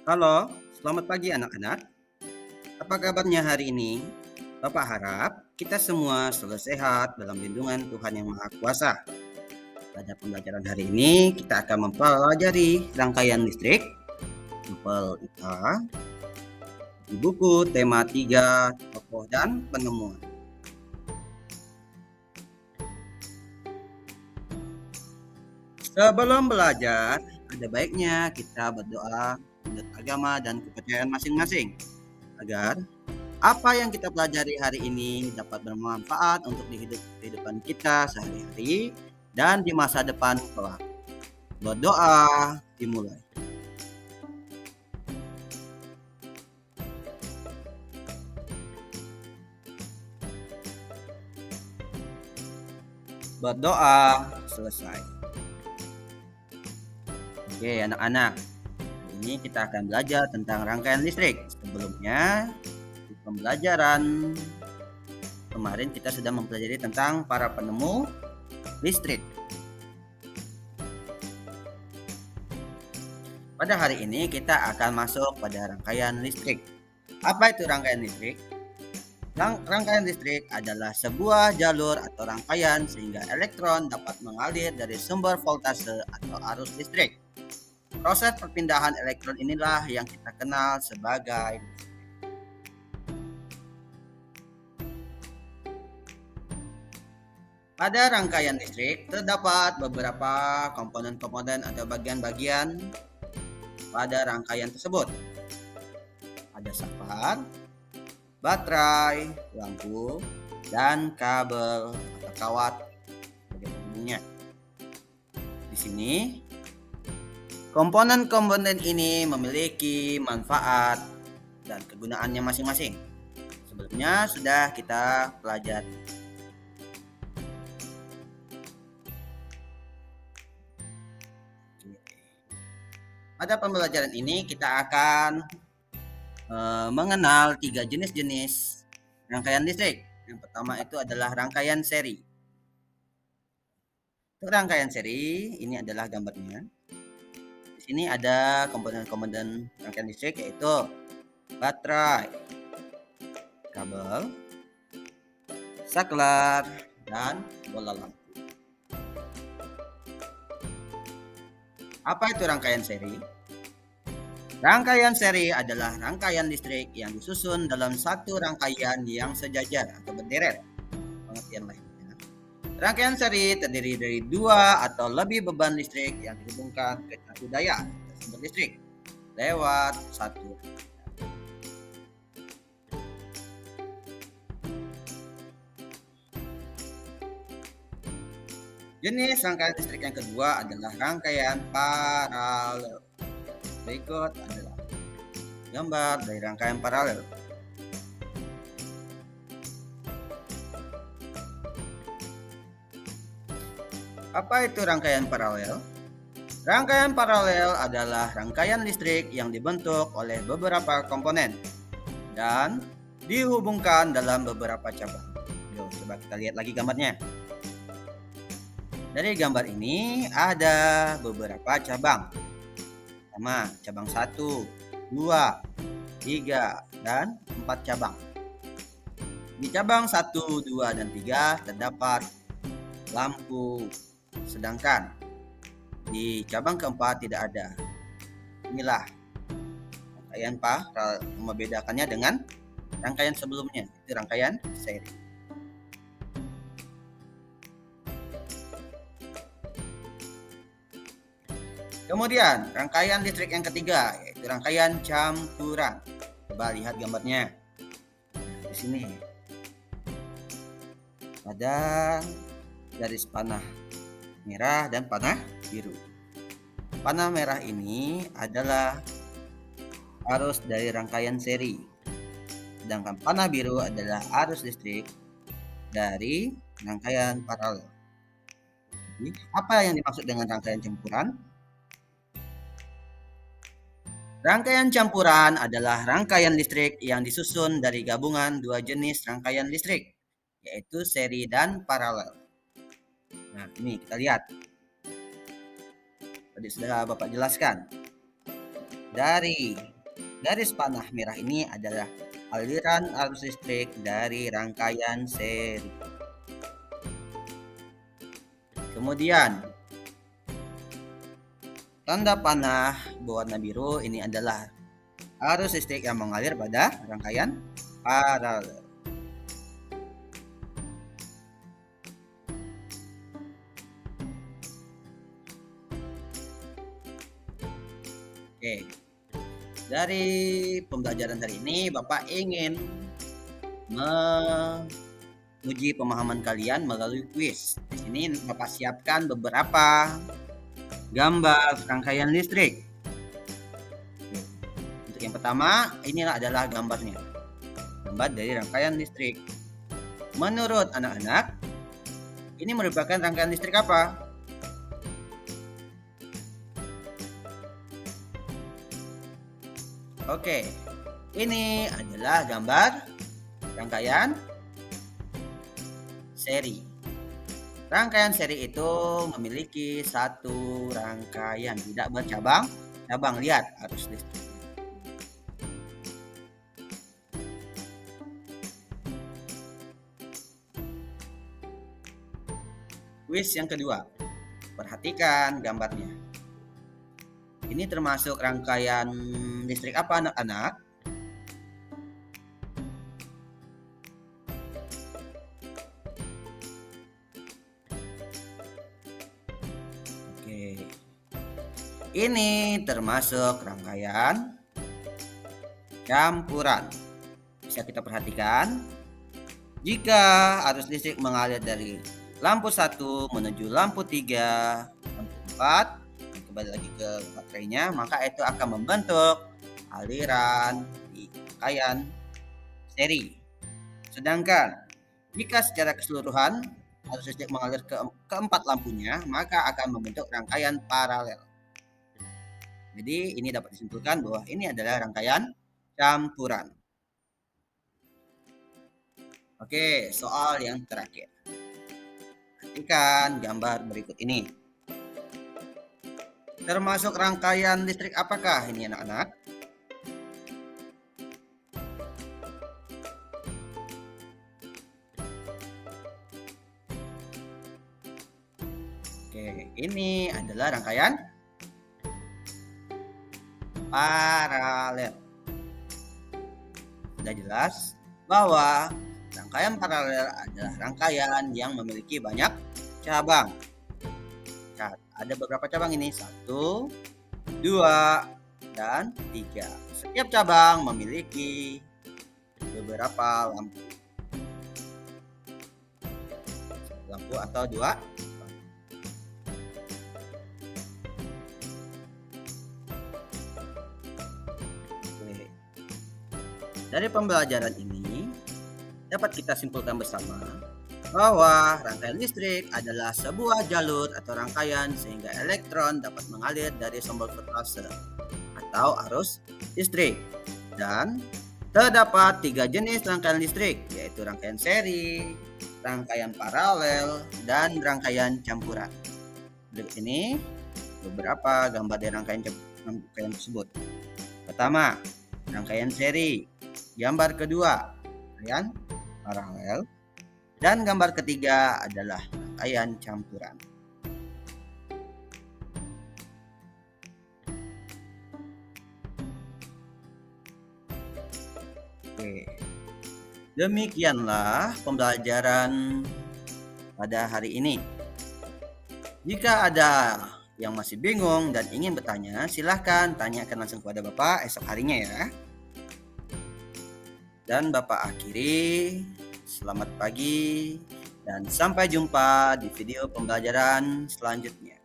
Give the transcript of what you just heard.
Halo, selamat pagi anak-anak. Apa kabarnya hari ini? Bapak harap kita semua selalu sehat dalam lindungan Tuhan Yang Maha Kuasa. Pada pembelajaran hari ini, kita akan mempelajari rangkaian listrik, sampel IPA, di buku tema 3 tokoh dan penemuan. Sebelum belajar, ada baiknya kita berdoa menurut agama dan kepercayaan masing-masing, agar apa yang kita pelajari hari ini dapat bermanfaat untuk kehidupan kita sehari-hari dan di masa depan kelak. Berdoa dimulai. Berdoa selesai. Oke, anak-anak. Hari ini kita akan belajar tentang rangkaian listrik. Sebelumnya, di pembelajaran kemarin kita sudah mempelajari tentang para penemu listrik. Pada hari ini kita akan masuk pada rangkaian listrik. Apa itu rangkaian listrik? Rangkaian listrik adalah sebuah jalur atau rangkaian sehingga elektron dapat mengalir dari sumber voltase atau arus listrik. Proses perpindahan elektron inilah yang kita kenal sebagai listrik. Pada rangkaian listrik terdapat beberapa komponen-komponen atau bagian-bagian pada rangkaian tersebut. Ada safar, baterai, lampu, dan kabel atau kawat sebagai penghubungnya. Di sini, komponen-komponen ini memiliki manfaat dan kegunaannya masing-masing. Sebelumnya sudah kita pelajari. Pada pembelajaran ini kita akan mengenal 3 jenis-jenis rangkaian listrik. Yang pertama itu adalah rangkaian seri. Untuk rangkaian seri, ini adalah gambarnya. Di sini ada komponen-komponen rangkaian listrik yaitu baterai, kabel, saklar, dan bola lampu. Apa itu rangkaian seri? Rangkaian seri adalah rangkaian listrik yang disusun dalam satu rangkaian yang sejajar atau berderet. Pengertian lainnya, rangkaian seri terdiri dari 2 atau lebih beban listrik yang dihubungkan ke satu daya atau sumber listrik lewat satu. Jenis rangkaian listrik yang kedua adalah rangkaian paralel. Berikut adalah gambar dari rangkaian paralel. Apa itu rangkaian paralel? Rangkaian paralel adalah rangkaian listrik yang dibentuk oleh beberapa komponen dan dihubungkan dalam beberapa cabang. Yuk, coba kita lihat lagi gambarnya. Dari gambar ini ada beberapa cabang. Pertama, cabang 1, 2, 3, dan 4 cabang. Di cabang 1, 2, dan 3 terdapat lampu, sedangkan di cabang keempat tidak ada. Inilah rangkaian paralel, membedakannya dengan rangkaian sebelumnya, itu rangkaian seri. Kemudian rangkaian listrik yang ketiga yaitu rangkaian campuran. Coba lihat gambarnya. Di sini ada garis panah merah dan panah biru. Panah merah ini adalah arus dari rangkaian seri, sedangkan panah biru adalah arus listrik dari rangkaian paralel. Jadi, apa yang dimaksud dengan rangkaian campuran? Rangkaian campuran adalah rangkaian listrik yang disusun dari gabungan 2 jenis rangkaian listrik, yaitu seri dan paralel. Nah, ini kita lihat. Tadi sudah Bapak jelaskan. Dari Garis panah merah ini adalah aliran arus listrik dari rangkaian seri. Kemudian, tanda panah berwarna biru ini adalah arus listrik yang mengalir pada rangkaian paralel. Oke, dari pembelajaran hari ini Bapak ingin menguji pemahaman kalian melalui kuis. Di sini Bapak siapkan beberapa gambar rangkaian listrik. Untuk yang pertama, inilah adalah gambarnya. Gambar dari rangkaian listrik. Menurut anak-anak, ini merupakan rangkaian listrik apa? Oke, ini adalah gambar rangkaian seri. Rangkaian seri itu memiliki satu rangkaian, tidak bercabang-cabang. Lihat arus listrik. Kuis yang kedua, perhatikan gambarnya. Ini termasuk rangkaian listrik apa anak-anak? Oke. Ini termasuk rangkaian campuran. Bisa kita perhatikan, jika arus listrik mengalir dari lampu 1 menuju lampu 3, lampu 4, kembali lagi ke baterainya, maka itu akan membentuk aliran di rangkaian seri. Sedangkan jika secara keseluruhan arus listrik mengalir ke keempat lampunya, maka akan membentuk rangkaian paralel. Jadi ini dapat disimpulkan bahwa ini adalah rangkaian campuran. Oke, soal yang terakhir. Perhatikan gambar berikut ini. Termasuk rangkaian listrik apakah ini anak-anak? Oke, ini adalah rangkaian paralel. Sudah jelas bahwa rangkaian paralel adalah rangkaian yang memiliki banyak cabang. Lihat, ada beberapa cabang ini, 1, 2, dan 3. Setiap cabang memiliki beberapa lampu. Lampu atau 2. Oke. Dari pembelajaran ini dapat kita simpulkan bersama bahwa rangkaian listrik adalah sebuah jalur atau rangkaian sehingga elektron dapat mengalir dari sumber voltase atau arus listrik. Dan terdapat 3 jenis rangkaian listrik, yaitu rangkaian seri, rangkaian paralel, dan rangkaian campuran. Berikut ini beberapa gambar dari rangkaian tersebut. Pertama, rangkaian seri. Gambar kedua, rangkaian paralel. Dan gambar ketiga adalah rangkaian campuran. Oke. Demikianlah pembelajaran pada hari ini. Jika ada yang masih bingung dan ingin bertanya, silahkan tanyakan langsung kepada Bapak esok harinya ya. Dan Bapak akhiri, selamat pagi dan sampai jumpa di video pembelajaran selanjutnya.